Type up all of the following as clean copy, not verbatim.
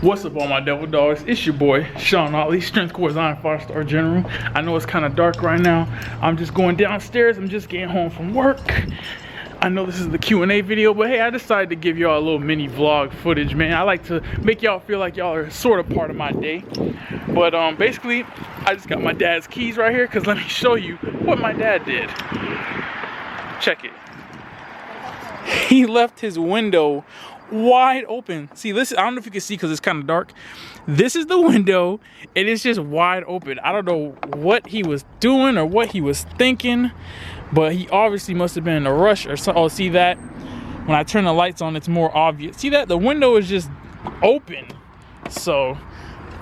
What's up, all my devil dogs? It's your boy Sean Otley, Strength Corps Iron 5-star General. I know it's kind of dark right now. I'm just going downstairs. I'm just getting home from work. I know this is the Q&A video, but hey, I decided to give y'all a little mini vlog footage, man. I like to make y'all feel like y'all are sort of part of my day. But basically, I just got my dad's keys right here, because let me show you what my dad did. Check it. He left his window wide open. See, listen, I don't know if you can see because it's kind of dark. This is the window. It is just wide open. I don't know what he was doing or what he was thinking, but he obviously must have been in a rush or something. Oh, see that? When I turn the lights on, it's more obvious. See that? The window is just open. So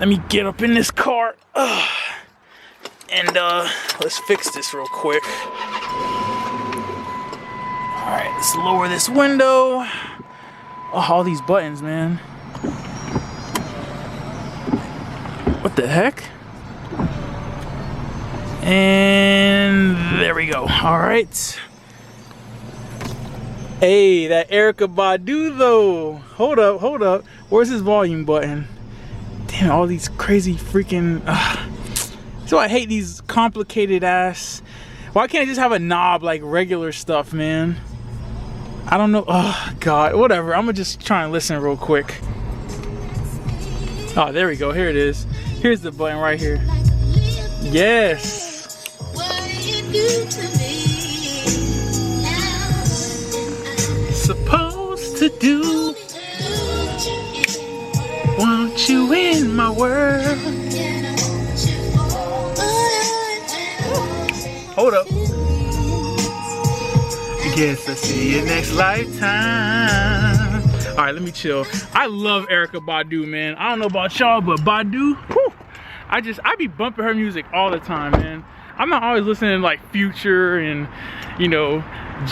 let me get up in this car and let's fix this real quick. All right, let's lower this window. Oh, all these buttons, man. What the heck? And there we go. All right. Hey, that Erykah Badu though. Hold up, hold up. Where's his volume button? Damn, all these crazy freaking... So I hate these complicated ass... Why can't I just have a knob like regular stuff, man? I don't know. Oh, God. Whatever. I'm going to just try and listen real quick. Oh, there we go. Here it is. Here's the button right here. Yes. Supposed to do. Want you in my world. Hold up. Guess I'll see you next lifetime. All right, let me chill. I love Erykah Badu, man. I don't know about y'all, but Badu, whew, I be bumping her music all the time, man. I'm not always listening to like Future and, you know,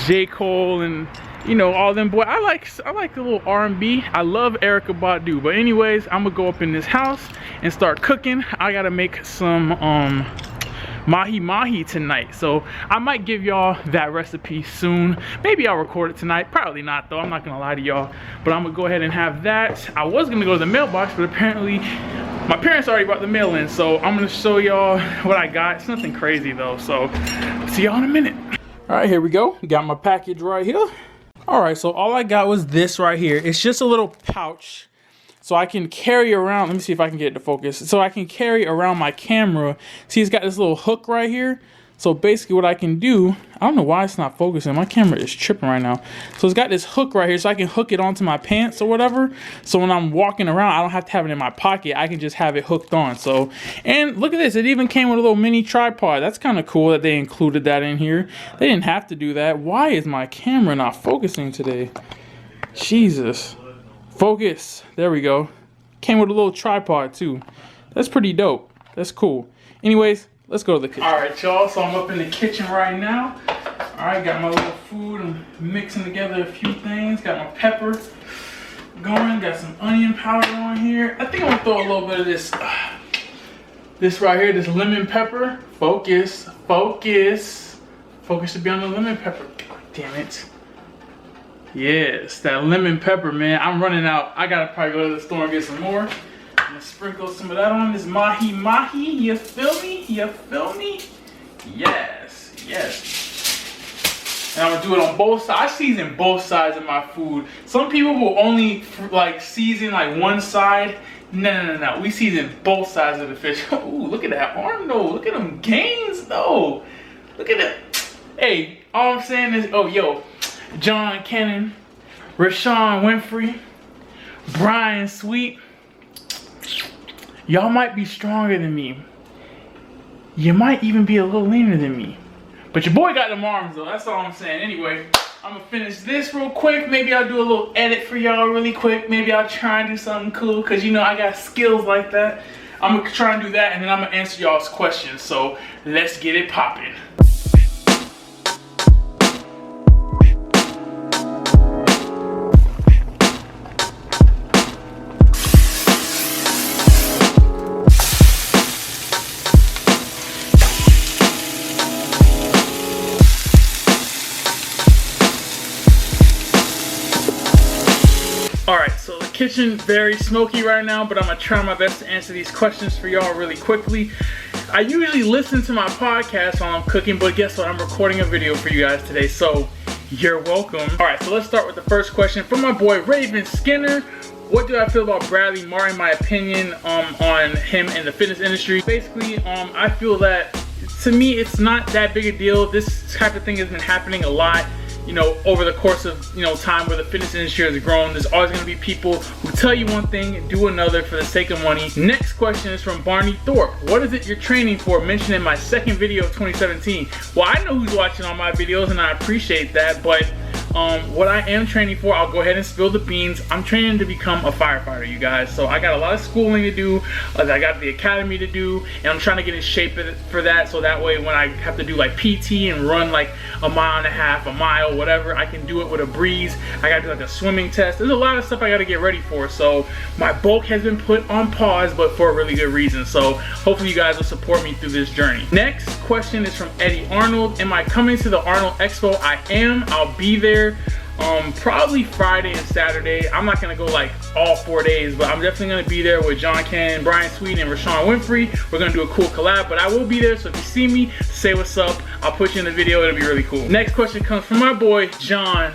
J. Cole and, you know, all them. Boy, I like the little R&B. I love Erykah Badu. But anyways, I'm gonna go up in this house and start cooking. I gotta make some mahi tonight, so I might give y'all that recipe soon. Maybe I'll record it tonight, probably not though, I'm not gonna lie to y'all, but I'm gonna go ahead and have that. I was gonna go to the mailbox, but apparently my parents already brought the mail in, so I'm gonna show y'all what I got. It's nothing crazy though, so see y'all in a minute. All right, here we go. Got my package right here. All right, so all I got was this right here. It's just a little pouch, so I can carry around, let me see if I can get it to focus. So I can carry around my camera. See, it's got this little hook right here. So basically what I can do, I don't know why it's not focusing. My camera is tripping right now. So it's got this hook right here, so I can hook it onto my pants or whatever. So when I'm walking around, I don't have to have it in my pocket. I can just have it hooked on. So, and look at this, it even came with a little mini tripod. That's kind of cool that they included that in here. They didn't have to do that. Why is my camera not focusing today? Jesus. Focus. There we go. Came with a little tripod too. That's pretty dope. That's cool. Anyways, let's go to the kitchen. All right, y'all. So I'm up in the kitchen right now. All right, got my little food. I'm mixing together a few things. Got my pepper going. Got some onion powder on here. I think I'm gonna throw a little bit of this. This right here, this lemon pepper. Focus. Focus. Focus should be on the lemon pepper. God damn it. Yes, that lemon pepper, man. I'm running out. I gotta probably go to the store and get some more. I'm gonna sprinkle some of that on this mahi. You feel me? You feel me? Yes, yes. And I'm gonna do it on both sides. I season both sides of my food. Some people will only like season like one side. No. We season both sides of the fish. Ooh, look at that arm though. Look at them gains though. Look at that. Hey, all I'm saying is, oh, yo. John Cannon, Rashawn Winfrey, Brian Sweet, y'all might be stronger than me. You might even be a little leaner than me. But your boy got them arms though, that's all I'm saying. Anyway, I'm gonna finish this real quick. Maybe I'll do a little edit for y'all really quick. Maybe I'll try and do something cool, cause you know I got skills like that. I'm gonna try and do that, and then I'm gonna answer y'all's questions. So let's get it popping. All right, so kitchen very smoky right now, but I'm gonna try my best to answer these questions for y'all really quickly. I usually listen to my podcast while I'm cooking, but guess what? I'm recording a video for you guys today, so you're welcome. All right, so let's start with the first question from my boy Raven Skinner. What do I feel about Bradley Martyn? My opinion on him in the fitness industry. Basically, I feel that to me it's not that big a deal. This type of thing has been happening a lot, you know, over the course of, you know, time where the fitness industry has grown. There's always going to be people who tell you one thing and do another for the sake of money. Next question is from Barney Thorpe. What is it you're training for? Mentioned in my second video of 2017. Well, I know who's watching all my videos and I appreciate that, but what I am training for, I'll go ahead and spill the beans. I'm training to become a firefighter, you guys. So I got a lot of schooling to do. I got the academy to do, and I'm trying to get in shape for that. So that way, when I have to do like PT and run like a mile and a half, a mile, whatever, I can do it with a breeze. I got to do like a swimming test. There's a lot of stuff I got to get ready for. So my bulk has been put on pause, but for a really good reason. So hopefully you guys will support me through this journey. Next question is from Eddie Arnold. Am I coming to the Arnold Expo? I am. I'll be there. Probably Friday and Saturday. I'm not gonna go like all 4 days, but I'm definitely gonna be there with John Cannon, Brian Sweet, and Rashawn Winfrey. We're gonna do a cool collab, but I will be there, so if you see me, say what's up. I'll put you in the video, it'll be really cool. Next question comes from my boy John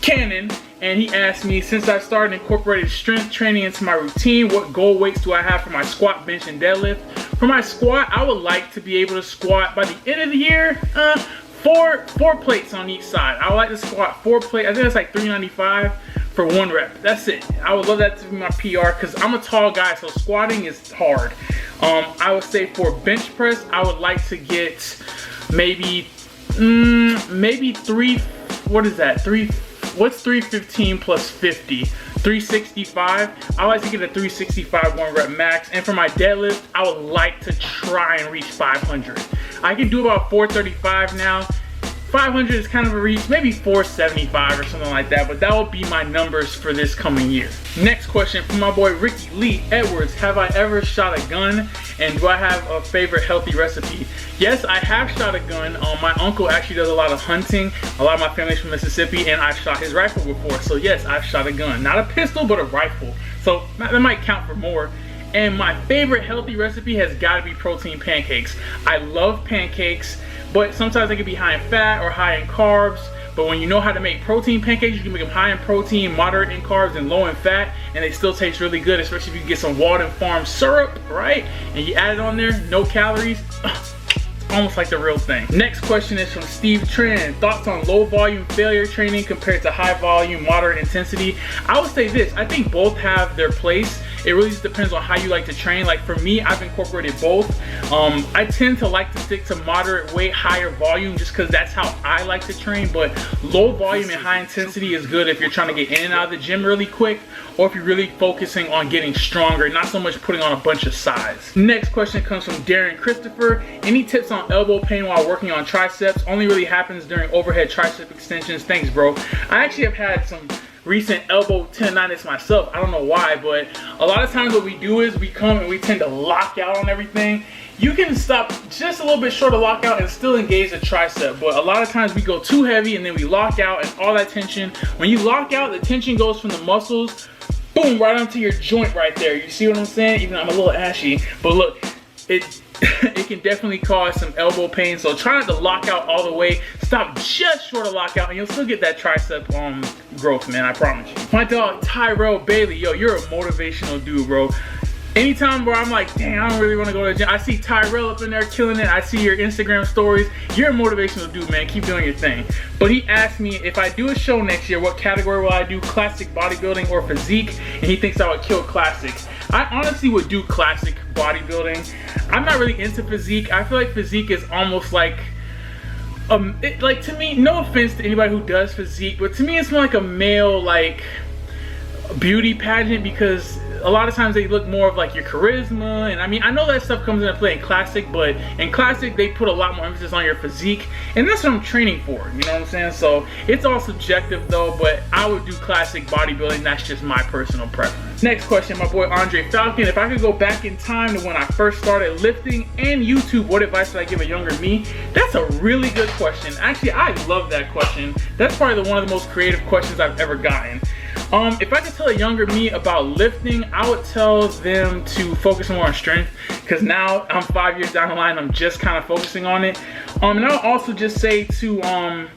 Cannon, and he asked me, since I started incorporating strength training into my routine, what goal weights do I have for my squat, bench, and deadlift? For my squat, I would like to be able to squat by the end of the year, four plates on each side. I would like to squat 4 plates. I think it's like 395 for 1 rep. That's it. I would love that to be my PR because I'm a tall guy, so squatting is hard. I would say for bench press, I would like to get maybe 3. What is that? What's 315 plus 50? 365. I like to get a 365 1 rep max. And for my deadlift, I would like to try and reach 500. I can do about 435 now. 500 is kind of a reach, maybe 475 or something like that, but that will be my numbers for this coming year. Next question from my boy Ricky Lee Edwards. Have I ever shot a gun, and do I have a favorite healthy recipe? Yes, I have shot a gun. My uncle actually does a lot of hunting. A lot of my family's from Mississippi, and I've shot his rifle before. So yes, I've shot a gun. Not a pistol, but a rifle. So that might count for more. And my favorite healthy recipe has got to be protein pancakes. I love pancakes, but sometimes they can be high in fat or high in carbs. But when you know how to make protein pancakes, you can make them high in protein, moderate in carbs, and low in fat, and they still taste really good, especially if you can get some Walden Farm syrup, right? And you add it on there, no calories. Almost like the real thing. Next question is from Steve Tran. Thoughts on low volume failure training compared to high volume moderate intensity? I would say this, I think both have their place. It really just depends on how you like to train. Like for me, I've incorporated both. I tend to like to stick to moderate weight, higher volume, just because that's how I like to train. But low volume and high intensity is good if you're trying to get in and out of the gym really quick, or if you're really focusing on getting stronger, not so much putting on a bunch of size. Next question comes from Darren Christopher. Any tips on elbow pain while working on triceps? Only really happens during overhead tricep extensions. Thanks, bro. I actually have had some recent elbow tendonitis myself. I don't know why, but a lot of times what we do is we come and we tend to lock out on everything. You can stop just a little bit short of lockout and still engage the tricep, but a lot of times we go too heavy and then we lock out, and all that tension, when you lock out, the tension goes from the muscles, boom, right onto your joint right there. You see what I'm saying? Even though I'm a little ashy, but look, it can definitely cause some elbow pain. So try not to lock out all the way. Stop just short of lockout and you'll still get that tricep growth, man, I promise you. My dog Tyrell Bailey, yo, you're a motivational dude, bro. Anytime where I'm like, dang, I don't really want to go to the gym, I see Tyrell up in there killing it. I see your Instagram stories. You're a motivational dude, man. Keep doing your thing. But he asked me, if I do a show next year, what category will I do? Classic bodybuilding or physique? And he thinks I would kill classic. I honestly would do classic bodybuilding. I'm not really into physique. I feel like physique is almost like, like to me, no offense to anybody who does physique, but to me it's more like a male, like, beauty pageant, because a lot of times they look more of like your charisma, and I mean, I know that stuff comes into play in classic, but in classic they put a lot more emphasis on your physique, and that's what I'm training for, you know what I'm saying? So it's all subjective though, but I would do classic bodybuilding. That's just my personal preference. Next question, my boy Andre Falcon. If I could go back in time to when I first started lifting and YouTube, what advice would I give a younger me? That's a really good question. Actually, I love that question. That's probably one of the most creative questions I've ever gotten. If I could tell a younger me about lifting, I would tell them to focus more on strength, because now I'm 5 years down the line, I'm just kind of focusing on it. And I'll also just say to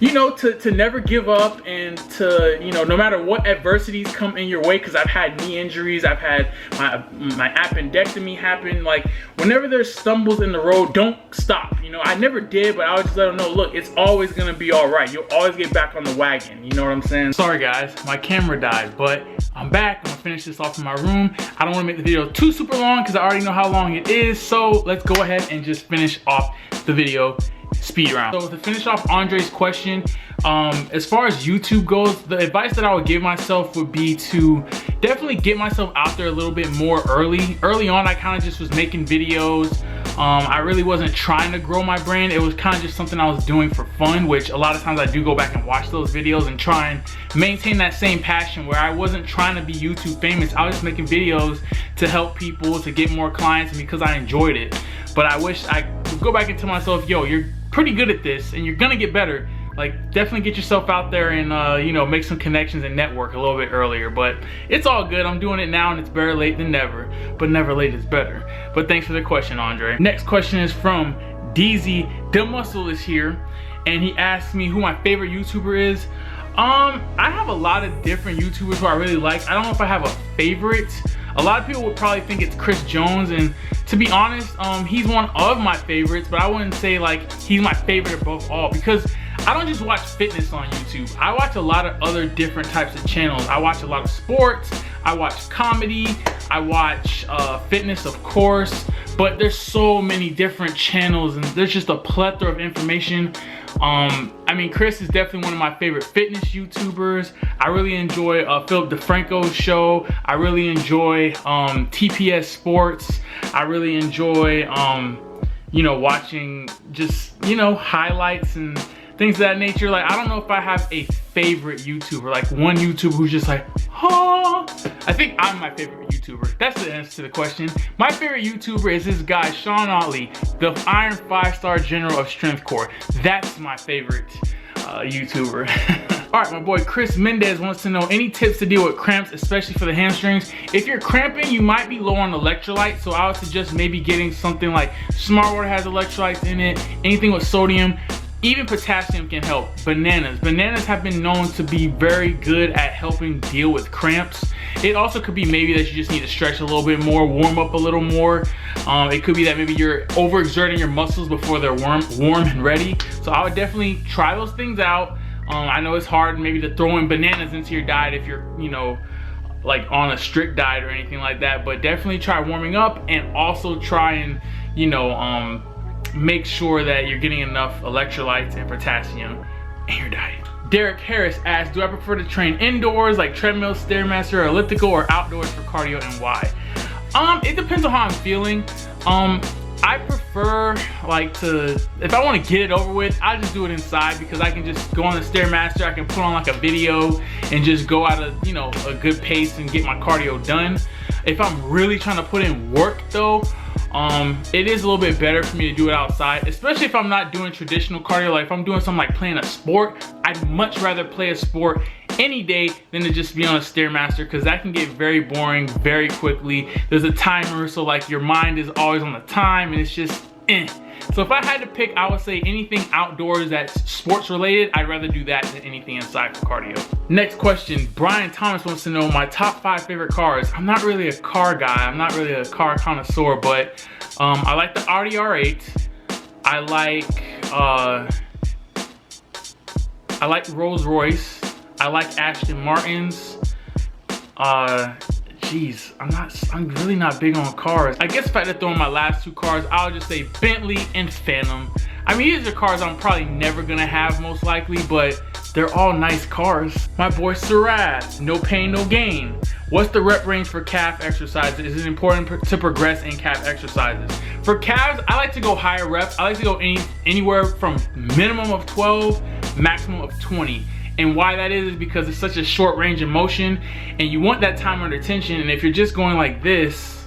you know, to never give up, and to, you know, no matter what adversities come in your way, because I've had knee injuries, I've had my appendectomy happen. Like, whenever there's stumbles in the road, don't stop. You know, I never did, but I would just let them know, look, it's always gonna be all right. You'll always get back on the wagon. You know what I'm saying? Sorry guys, my camera died, but I'm back. I'm gonna finish this off in my room. I don't wanna make the video too super long because I already know how long it is. So let's go ahead and just finish off the video. Speed round. So to finish off Andre's question, as far as YouTube goes, the advice that I would give myself would be to definitely get myself out there a little bit more early. Early on, I kind of just was making videos. I really wasn't trying to grow my brand. It was kind of just something I was doing for fun, which a lot of times I do go back and watch those videos and try and maintain that same passion where I wasn't trying to be YouTube famous. I was just making videos to help people, to get more clients, and because I enjoyed it. But I wish I could go back and tell myself, yo, you're pretty good at this and you're gonna get better. Like, definitely get yourself out there and you know, make some connections and network a little bit earlier. But it's all good. I'm doing it now, and it's better late than never, but never late is better. But thanks for the question, Andre. Next question is from DZ. The Muscle is here, and he asked me who my favorite YouTuber is. I have a lot of different YouTubers who I really like. I don't know if I have a favorite. A lot of people would probably think it's Chris Jones, and to be honest, he's one of my favorites, but I wouldn't say like he's my favorite above all, because I don't just watch fitness on YouTube. I watch a lot of other different types of channels. I watch a lot of sports, I watch comedy, I watch fitness, of course, but there's so many different channels, and there's just a plethora of information. I mean, Chris is definitely one of my favorite fitness YouTubers. I really enjoy Philip DeFranco's show. I really enjoy TPS Sports. I really enjoy, you know, watching just, you know, highlights and things of that nature. Like, I don't know if I have a favorite YouTuber, like one YouTuber who's just like, oh. I think I'm my favorite YouTuber. That's the answer to the question. My favorite YouTuber is this guy, Sean Otley, the Iron 5-star General of Strength Corps. That's my favorite YouTuber. All right, my boy Chris Mendez wants to know any tips to deal with cramps, especially for the hamstrings. If you're cramping, you might be low on electrolytes, so I would suggest maybe getting something like Smart Water has electrolytes in it, anything with sodium. Even potassium can help. Bananas have been known to be very good at helping deal with cramps. It also could be maybe that you just need to stretch a little bit more, warm up a little more. It could be that maybe you're overexerting your muscles before they're warm and ready. So I would definitely try those things out. I know it's hard maybe to throw in bananas into your diet if you're, you know, like on a strict diet or anything like that, but definitely try warming up, and also try and, you know, make sure that you're getting enough electrolytes and potassium in your diet. Derek Harris asks, do I prefer to train indoors like treadmill, Stairmaster, or elliptical, or outdoors for cardio, and why? It depends on how I'm feeling. I prefer like to, if I want to get it over with, I just do it inside, because I can just go on the Stairmaster, I can put on like a video and just go at a, you know, a good pace and get my cardio done. If I'm really trying to put in work though, it is a little bit better for me to do it outside, especially if I'm not doing traditional cardio. Like if I'm doing something like playing a sport, I'd much rather play a sport any day than to just be on a Stairmaster, because that can get very boring very quickly. There's a timer, so like your mind is always on the time, and it's just So if I had to pick, I would say anything outdoors that's sports related, I'd rather do that than anything inside for cardio. Next question, Brian Thomas wants to know my top 5 favorite cars. I'm not really a car guy, I'm not really a car connoisseur, but I like the Audi R8. I like Rolls Royce. I like Aston Martins. Geez, I'm really not big on cars. I guess if I had to throw in my last 2 cars, I would just say Bentley and Phantom. I mean, these are cars I'm probably never gonna have most likely, but they're all nice cars. My boy Sarat, no pain, no gain. What's the rep range for calf exercises? Is it important to progress in calf exercises? For calves, I like to go higher reps. I like to go anywhere from minimum of 12, maximum of 20. And why that is because it's such a short range of motion, and you want that time under tension. And if you're just going like this,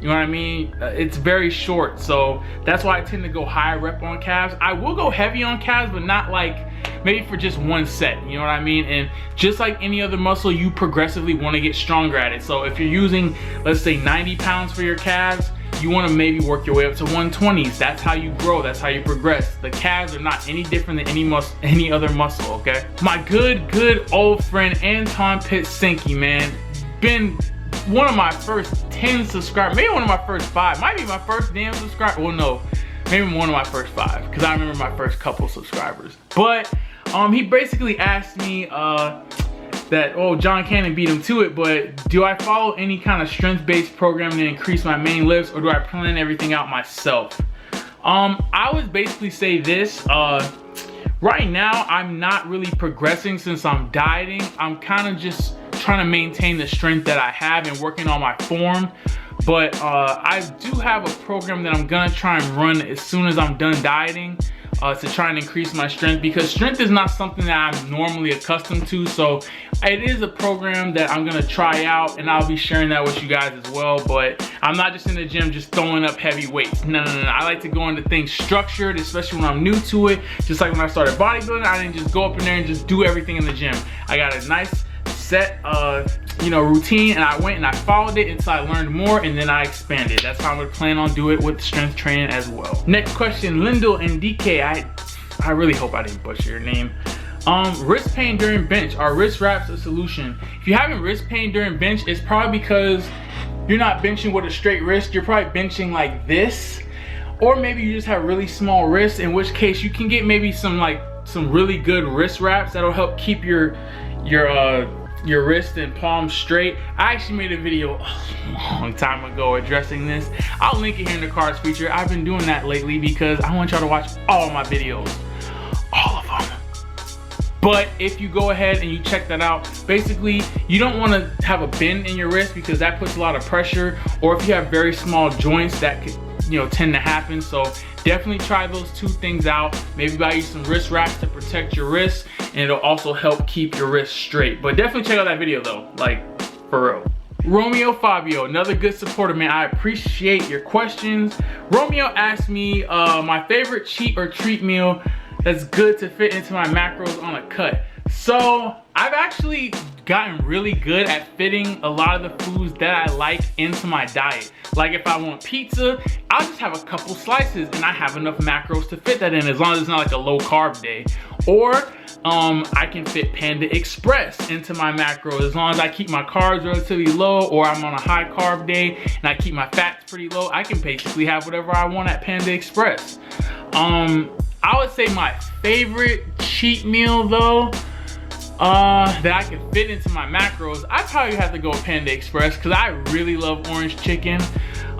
You know what I mean? It's very short, so that's why I tend to go high rep on calves. I will go heavy on calves, but not like maybe for just one set, you know what I mean? And just like any other muscle, you progressively want to get stronger at it. So if you're using, let's say 90 pounds for your calves, you want to maybe work your way up to 120s. That's how you grow, that's how you progress. The calves are not any different than any other muscle, okay? My good old friend Anton Pitsinky, man, been one of my first 10 subscribers, maybe one of my first 5, might be my first damn subscriber. Well, no, maybe one of my first 5, because I remember my first couple subscribers. But he basically asked me that, oh, John Cannon beat him to it, but do I follow any kind of strength-based program to increase my main lifts, or do I plan everything out myself? I would basically say this. Right now, I'm not really progressing since I'm dieting. I'm kind of just trying to maintain the strength that I have and working on my form. But I do have a program that I'm gonna try and run as soon as I'm done dieting to try and increase my strength, because strength is not something that I'm normally accustomed to. So it is a program that I'm gonna try out, and I'll be sharing that with you guys as well. But I'm not just in the gym just throwing up heavy weights. No. I like to go into things structured, especially when I'm new to it. Just like when I started bodybuilding, I didn't just go up in there and just do everything in the gym. I got a nice set routine, and I went and I followed it until I learned more, and then I expanded. That's how I'm gonna plan on doing it with strength training as well. Next question, Lindell and DK. I really hope I didn't butcher your name. Wrist pain during bench, are wrist wraps a solution? If you're having wrist pain during bench, it's probably because you're not benching with a straight wrist. You're probably benching like this, or maybe you just have really small wrists, in which case you can get maybe some really good wrist wraps that'll help keep your wrist and palm straight. I actually made a video a long time ago addressing this. I'll link it here in the cards feature. I've been doing that lately because I want y'all to watch all my videos, all of them. But if you go ahead and you check that out, basically you don't want to have a bend in your wrist because that puts a lot of pressure, or if you have very small joints, that could tend to happen. So definitely try those two things out. Maybe buy you some wrist wraps to protect your wrists, and it'll also help keep your wrists straight. But definitely check out that video though, like for real. Romeo Fabio, another good supporter, man. I appreciate your questions. Romeo asked me my favorite cheat or treat meal that's good to fit into my macros on a cut. So I've actually gotten really good at fitting a lot of the foods that I like into my diet. Like if I want pizza, I'll just have a couple slices and I have enough macros to fit that in, as long as it's not like a low carb day. Or I can fit Panda Express into my macros as long as I keep my carbs relatively low, or I'm on a high carb day and I keep my fats pretty low. I can basically have whatever I want at Panda Express. I would say my favorite cheat meal though, that I can fit into my macros, I probably have to go Panda Express, because I really love orange chicken,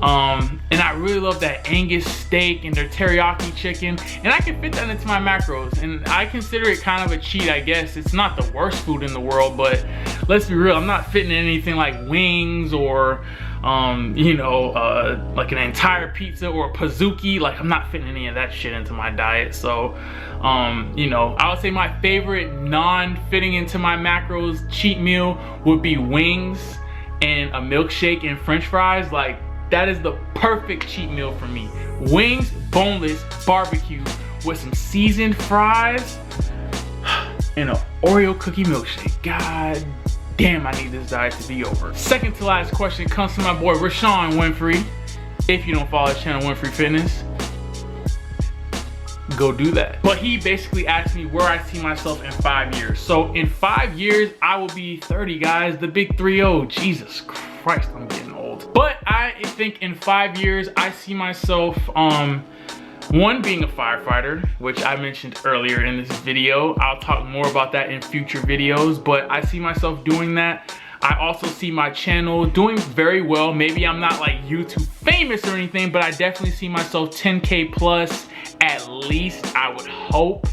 and I really love that Angus steak and their teriyaki chicken, and I can fit that into my macros, and I consider it kind of a cheat, I guess. It's not the worst food in the world, but let's be real, I'm not fitting anything like wings or like an entire pizza or a Physique. Like, I'm not fitting any of that shit into my diet. So I would say my favorite non-fitting into my macros cheat meal would be wings and a milkshake and french fries. Like, that is the perfect cheat meal for me. Wings, boneless, barbecue with some seasoned fries and an Oreo cookie milkshake. God damn, I need this diet to be over. Second to last question comes from my boy Rashawn Winfrey. If you don't follow his channel, Winfrey Fitness, go do that. But he basically asked me where I see myself in 5 years. So in 5 years, I will be 30, guys. The big 3-0. Jesus Christ, I'm getting old. But I think in 5 years, I see myself, one, being a firefighter, which I mentioned earlier in this video. I'll talk more about that in future videos, but I see myself doing that. I also see my channel doing very well. Maybe I'm not like YouTube famous or anything, but I definitely see myself 10K plus at least, I would hope.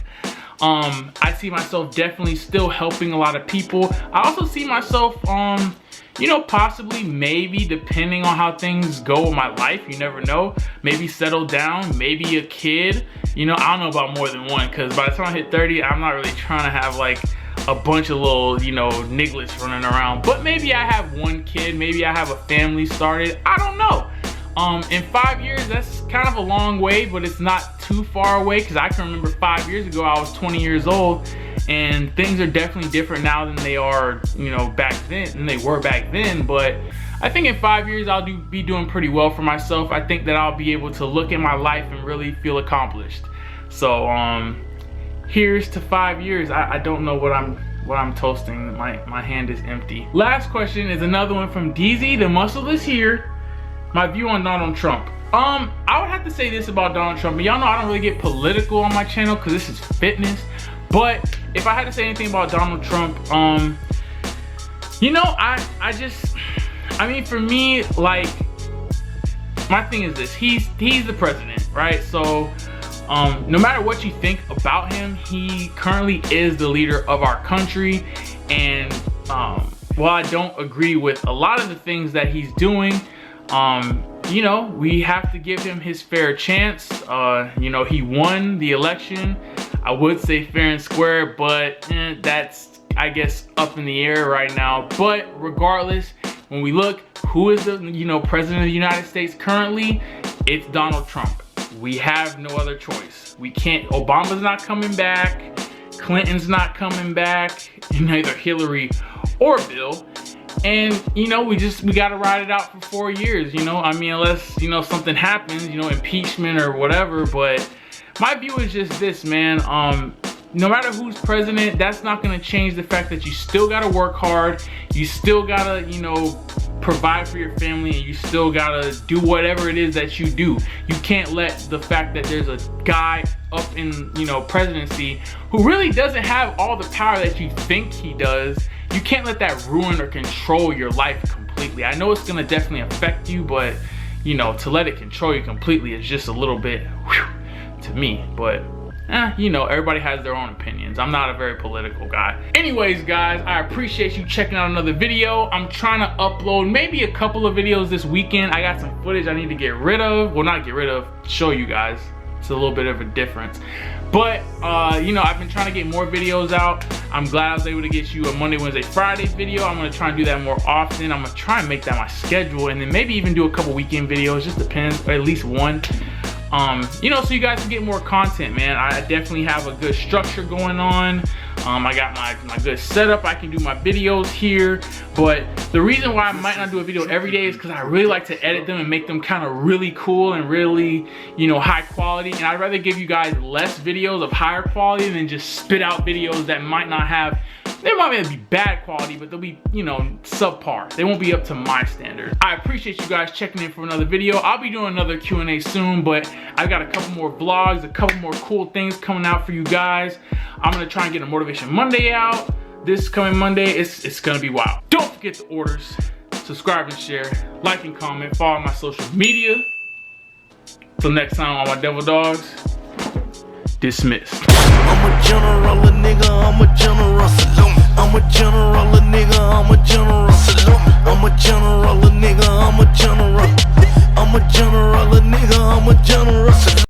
I see myself definitely still helping a lot of people. I also see myself, possibly, maybe, depending on how things go with my life, you never know, maybe settle down, maybe a kid. I don't know about more than one, because by the time I hit 30, I'm not really trying to have like a bunch of little, nigglets running around. But maybe I have one kid, maybe I have a family started, I don't know. In 5 years, that's kind of a long way, but it's not too far away, because I can remember 5 years ago I was 20 years old, and things are definitely different now than they are, you know, back then, than they were back then. But I think in 5 years I'll be doing pretty well for myself. I think that I'll be able to look at my life and really feel accomplished. So here's to 5 years. I don't know what I'm toasting. My hand is empty. Last question is another one from DZ. The muscle is here. My view on Donald Trump. I would have to say this about Donald Trump, but y'all know I don't really get political on my channel because this is fitness. But if I had to say anything about Donald Trump, you know, I mean, for me, like, my thing is this: he's the president, right? So no matter what you think about him, he currently is the leader of our country. And while I don't agree with a lot of the things that he's doing, you know, we have to give him his fair chance. You know, he won the election. I would say fair and square, but that's, I guess, up in the air right now. But regardless, when we look, who is the, you know, president of the United States currently? It's Donald Trump. We have no other choice. We can't. Obama's not coming back. Clinton's not coming back. Neither Hillary or Bill. And, you know, we gotta ride it out for 4 years, you know. I mean, unless, you know, something happens, you know, impeachment or whatever. But my view is just this, man. No matter who's president, that's not gonna change the fact that you still gotta work hard. You still gotta, you know, provide for your family, and you still gotta do whatever it is that you do. You can't let the fact that there's a guy up in, you know, presidency who really doesn't have all the power that you think he does. You can't let that ruin or control your life completely. I know it's gonna definitely affect you, but, you know, to let it control you completely is just a little bit, whew, to me. But you know, everybody has their own opinions. I'm not a very political guy. Anyways, guys, I appreciate you checking out another video. I'm trying to upload maybe a couple of videos this weekend. I got some footage I need to get rid of. Well, not get rid of, show you guys. It's a little bit of a difference. But, you know, I've been trying to get more videos out. I'm glad I was able to get you a Monday, Wednesday, Friday video. I'm gonna try and do that more often. I'm gonna try and make that my schedule, and then maybe even do a couple weekend videos. Just depends, or at least one. You know, so you guys can get more content, man. I definitely have a good structure going on. I got my good setup. I can do my videos here. But the reason why I might not do a video every day is because I really like to edit them and make them kind of really cool and really, you know, high quality. And I'd rather give you guys less videos of higher quality than just spit out videos that might not have, they might be bad quality, but they'll be, you know, subpar. They won't be up to my standards. I appreciate you guys checking in for another video. I'll be doing another Q&A soon, but I've got a couple more vlogs, a couple more cool things coming out for you guys. I'm gonna try and get a Motivation Monday out this coming Monday. It's gonna be wild. Don't forget the orders. Subscribe and share, like and comment, follow my social media. Till next time, all my devil dogs, dismissed. I'm a general, a nigga, I'm a general. I'm a general, a nigga, I'm a general. I'm a general, a nigga, I'm a general. I'm a general, a nigga, I'm a general.